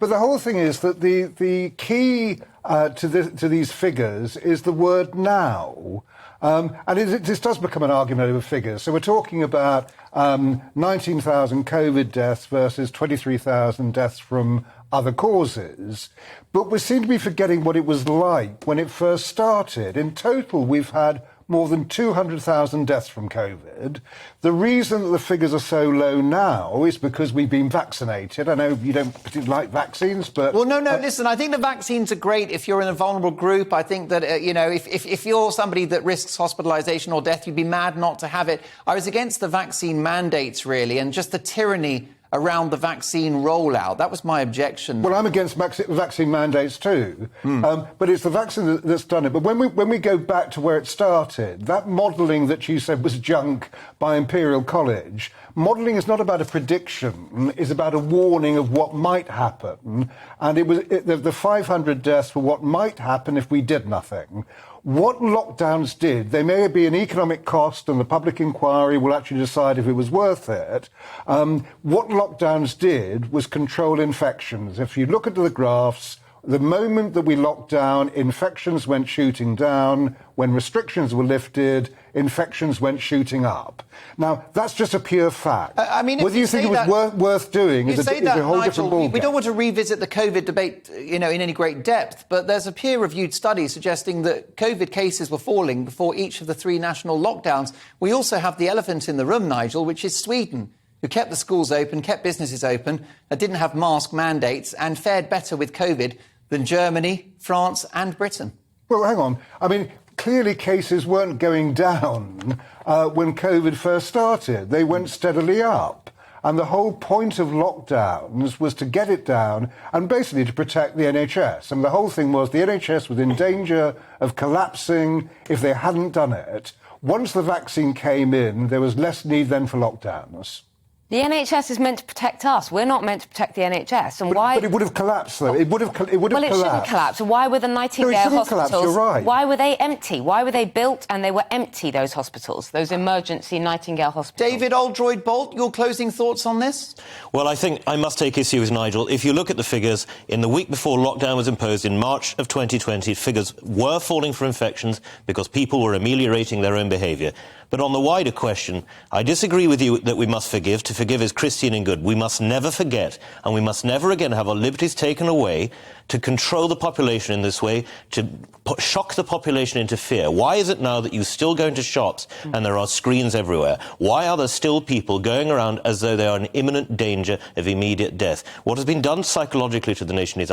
But the whole thing is that the key to these figures is the word now. And this does become an argument over figures. So we're talking about 19,000 COVID deaths versus 23,000 deaths from other causes. But we seem to be forgetting what it was like when it first started. In total, we've had more than 200,000 deaths from COVID. The reason that the figures are so low now is because we've been vaccinated. I know you don't particularly like vaccines, but... Well, no, listen, I think the vaccines are great if you're in a vulnerable group. I think that, if you're somebody that risks hospitalisation or death, you'd be mad not to have it. I was against the vaccine mandates, really, and just the tyranny around the vaccine rollout. That was my objection. Well, I'm against vaccine mandates too, but it's the vaccine that's done it. But when we go back to where it started, that modelling that you said was junk by Imperial College, modelling is not about a prediction, it's about a warning of what might happen. And the 500 deaths were what might happen if we did nothing. What lockdowns did, there may be an economic cost and the public inquiry will actually decide if it was worth it. What lockdowns did was control infections. If you look at the graphs, the moment that we locked down, infections went shooting down. When restrictions were lifted, infections went shooting up. Now, that's just a pure fact. Whether you think it was worth doing is a whole different ballgame. We don't want to revisit the COVID debate, in any great depth, but there's a peer-reviewed study suggesting that COVID cases were falling before each of the 3 national lockdowns. We also have the elephant in the room, Nigel, which is Sweden, who kept the schools open, kept businesses open, didn't have mask mandates and fared better with COVID than Germany, France and Britain. Well, hang on. Clearly cases weren't going down when COVID first started. They went steadily up. And the whole point of lockdowns was to get it down and basically to protect the NHS. And the whole thing was the NHS was in danger of collapsing if they hadn't done it. Once the vaccine came in, there was less need then for lockdowns. The NHS is meant to protect us. We're not meant to protect the NHS. And why? But it would have collapsed, though. It would have collapsed. Well, it shouldn't collapse. Why were the Nightingale hospitals? Collapse, you're right. Why were they empty? Why were they built and they were empty, those hospitals, those emergency Nightingale hospitals? David Oldroyd-Bolt, your closing thoughts on this? Well, I think I must take issue with Nigel. If you look at the figures, in the week before lockdown was imposed in March of 2020, figures were falling for infections because people were ameliorating their own behaviour. But on the wider question, I disagree with you that we must forgive. To forgive is Christian and good. We must never forget, and we must never again have our liberties taken away to control the population in this way, to shock the population into fear. Why is it now that you still go into shops and there are screens everywhere? Why are there still people going around as though they are in imminent danger of immediate death? What has been done psychologically to the nation is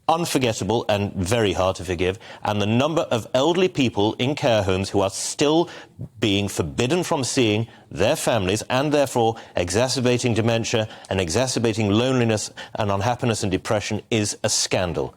unforgettable and very hard to forgive, and the number of elderly people in care homes who are still being forbidden from seeing their families and therefore exacerbating dementia and exacerbating loneliness and unhappiness and depression is a scandal.